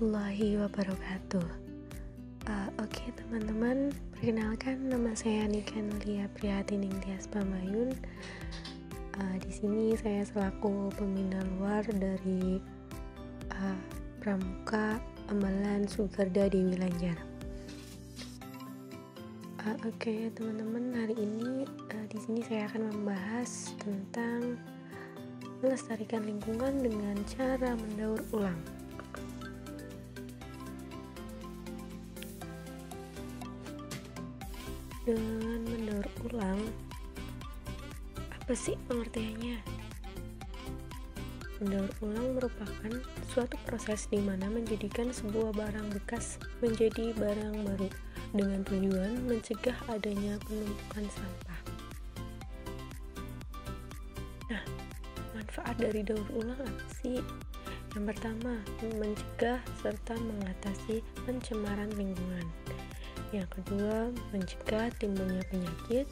warahmatullahi wabarakatuh. Oke teman-teman, perkenalkan nama saya Nika Nulia Priatining Tias Pamayun. Di sini saya selaku pembina luar dari Pramuka Ambalan Sugarda Dewi Lanjar. Oke teman-teman, hari ini di sini saya akan membahas tentang melestarikan lingkungan dengan cara mendaur ulang. Dengan mendaur ulang, apa sih pengertiannya? Mendaur ulang merupakan suatu proses di mana menjadikan sebuah barang bekas menjadi barang baru dengan tujuan mencegah adanya penumpukan sampah. Nah, manfaat dari daur ulang apa sih? Yang pertama, mencegah serta mengatasi pencemaran lingkungan. Yang kedua, mencegah timbulnya penyakit.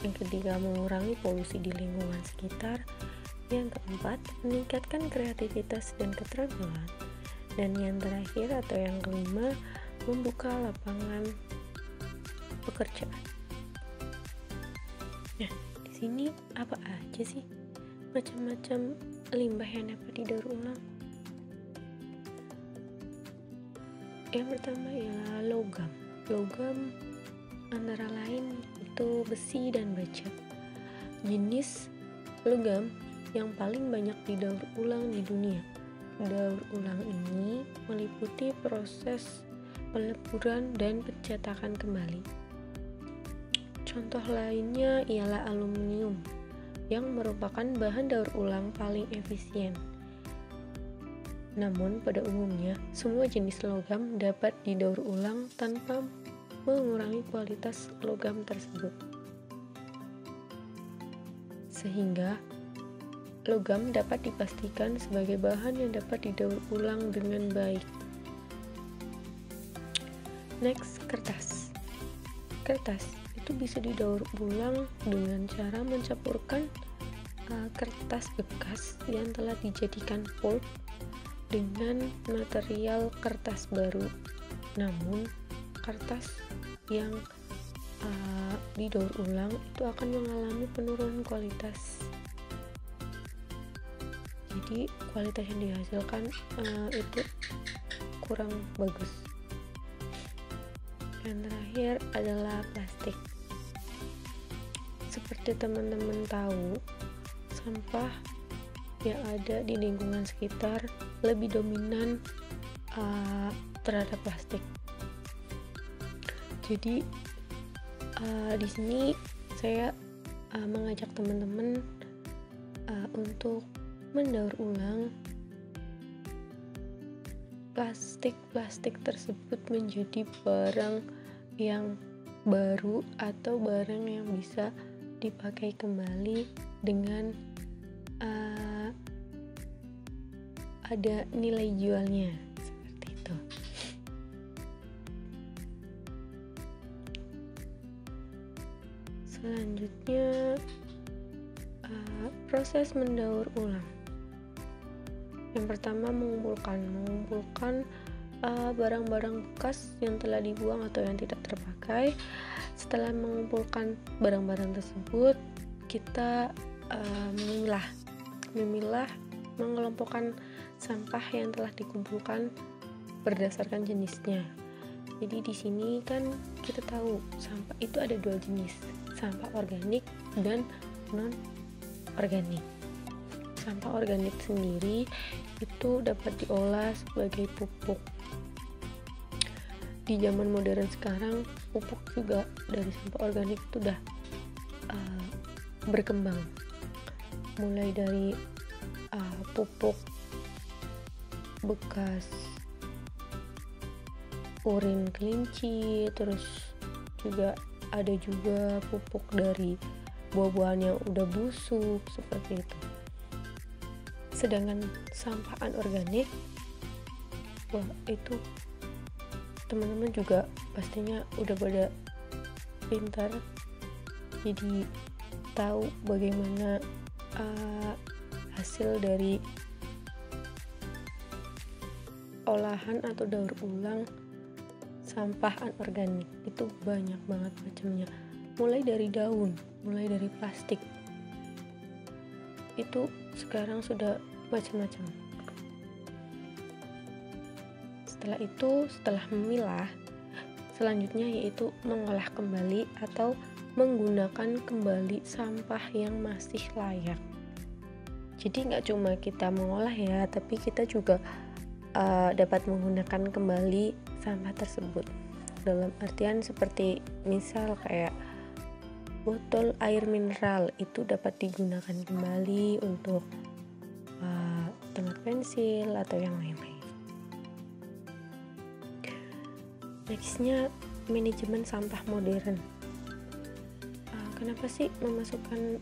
Yang ketiga, mengurangi polusi di lingkungan sekitar. Yang keempat, meningkatkan kreativitas dan keterampilan. Dan yang terakhir atau yang kelima, membuka lapangan pekerjaan. Nah, di sini apa aja sih macam-macam limbah yang dapat didaur ulang? Yang pertama ialah logam. Logam antara lain itu besi dan baja. Jenis logam yang paling banyak didaur ulang di dunia. Daur ulang ini meliputi proses peleburan dan pencetakan kembali. Contoh lainnya ialah aluminium yang merupakan bahan daur ulang paling efisien. Namun pada umumnya, semua jenis logam dapat didaur ulang tanpa mengurangi kualitas logam tersebut. Sehingga, logam dapat dipastikan sebagai bahan yang dapat didaur ulang dengan baik. Next, kertas. Kertas itu bisa didaur ulang dengan cara mencampurkan kertas bekas yang telah dijadikan pulp dengan material kertas baru. Namun kertas yang didaur ulang itu akan mengalami penurunan kualitas. Jadi kualitas yang dihasilkan itu kurang bagus. Yang terakhir adalah plastik. Seperti teman-teman tahu, sampah yang ada di lingkungan sekitar lebih dominan terhadap plastik. Jadi di sini saya mengajak teman-teman untuk mendaur ulang plastik tersebut menjadi barang yang baru atau barang yang bisa dipakai kembali dengan ada nilai jualnya, seperti itu. Selanjutnya proses mendaur ulang. Yang pertama, mengumpulkan barang-barang bekas yang telah dibuang atau yang tidak terpakai. Setelah mengumpulkan barang-barang tersebut, kita memilah, mengelompokkan sampah yang telah dikumpulkan berdasarkan jenisnya. Jadi di sini kan kita tahu sampah itu ada dua jenis, sampah organik dan non organik. Sampah organik sendiri itu dapat diolah sebagai pupuk. Di zaman modern sekarang, pupuk juga dari sampah organik itu udah berkembang. Mulai dari pupuk bekas urin kelinci, terus juga ada juga pupuk dari buah-buahan yang udah busuk, seperti itu. Sedangkan sampah anorganik, itu teman-teman juga pastinya udah pada pintar, jadi tahu bagaimana hasil dari olahan atau daur ulang sampah anorganik. Itu banyak banget macamnya, mulai dari daun, mulai dari plastik, itu sekarang sudah macam-macam. Setelah itu, setelah memilah, selanjutnya yaitu mengolah kembali atau menggunakan kembali sampah yang masih layak. Jadi nggak cuma kita mengolah ya, tapi kita juga dapat menggunakan kembali sampah tersebut. Dalam artian seperti misal kayak botol air mineral itu dapat digunakan kembali untuk tempat pensil atau yang lain-lain. Nextnya, manajemen sampah modern. Kenapa sih memasukkan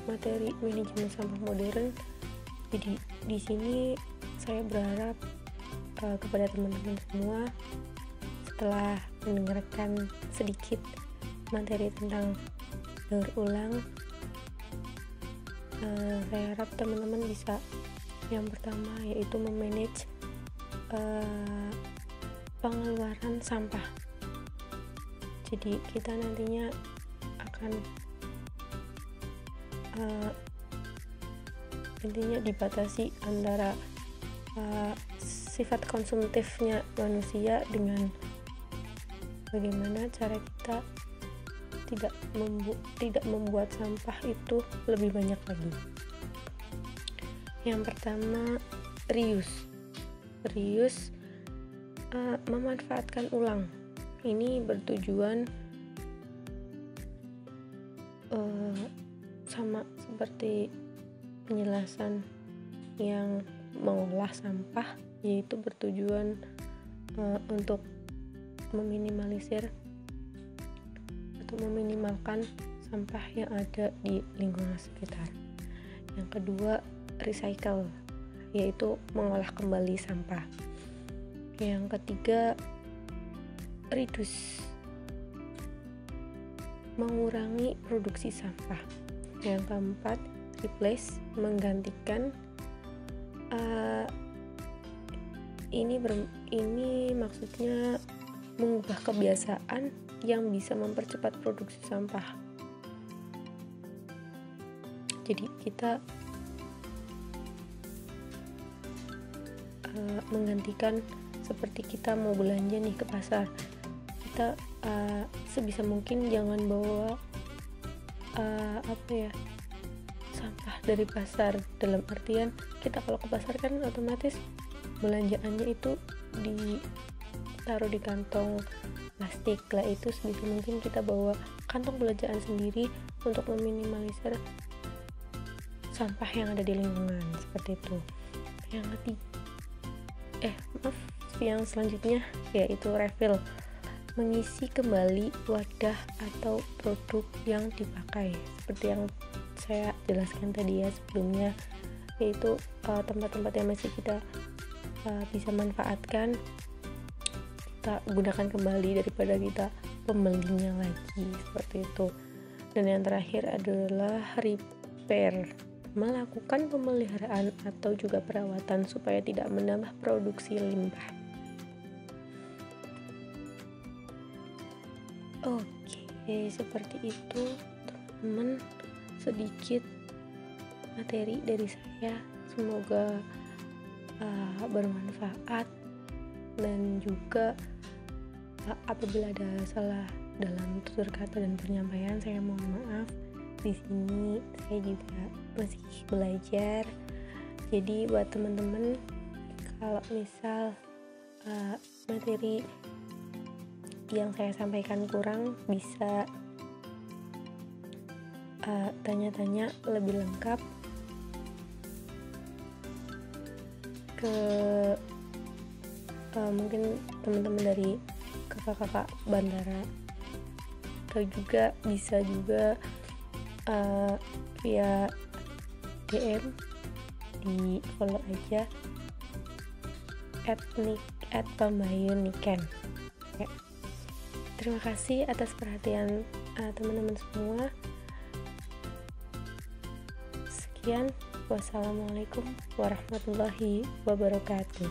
materi manajemen sampah modern? Jadi di sini saya berharap kepada teman-teman semua, setelah mendengarkan sedikit materi tentang daur ulang, saya harap teman-teman bisa, yang pertama yaitu memanage pengeluaran sampah. Jadi kita nantinya akan intinya dibatasi antara sifat konsumtifnya manusia dengan bagaimana cara kita tidak membuat sampah itu lebih banyak lagi. Yang pertama, reuse, memanfaatkan ulang. Ini bertujuan sama seperti penjelasan yang mengolah sampah, yaitu bertujuan untuk meminimalisir atau meminimalkan sampah yang ada di lingkungan sekitar. Yang kedua, recycle, yaitu mengolah kembali sampah. Yang ketiga, reduce, mengurangi produksi sampah. Yang keempat, replace, menggantikan. Ini maksudnya mengubah kebiasaan yang bisa mempercepat produksi sampah. Jadi kita menggantikan, seperti kita mau belanja nih ke pasar, kita sebisa mungkin jangan bawa sampah dari pasar. Dalam artian kita kalau ke pasar kan otomatis belanjaannya itu ditaruh di kantong plastik lah. Itu sebisa mungkin kita bawa kantong belanjaan sendiri untuk meminimalisir sampah yang ada di lingkungan, seperti itu. Yang selanjutnya yaitu refill, mengisi kembali wadah atau produk yang dipakai, seperti yang saya jelaskan tadi ya sebelumnya, yaitu tempat-tempat yang masih kita bisa manfaatkan, kita gunakan kembali daripada kita pembelinya lagi, seperti itu. Dan yang terakhir adalah repair, melakukan pemeliharaan atau juga perawatan supaya tidak menambah produksi limbah. Oke, seperti itu teman-teman, sedikit materi dari saya. Semoga bermanfaat, dan juga apabila ada salah dalam tutur kata dan penyampaian, saya mohon maaf. Di sini saya juga masih belajar. Jadi buat teman-teman, kalau misal materi yang saya sampaikan kurang, bisa tanya-tanya lebih lengkap ke mungkin teman-teman dari kakak-kakak bandara, atau juga bisa juga via DM, di follow aja @pambayuniken. Ya. Terima kasih atas perhatian teman-teman semua. Sekian, wassalamualaikum warahmatullahi wabarakatuh.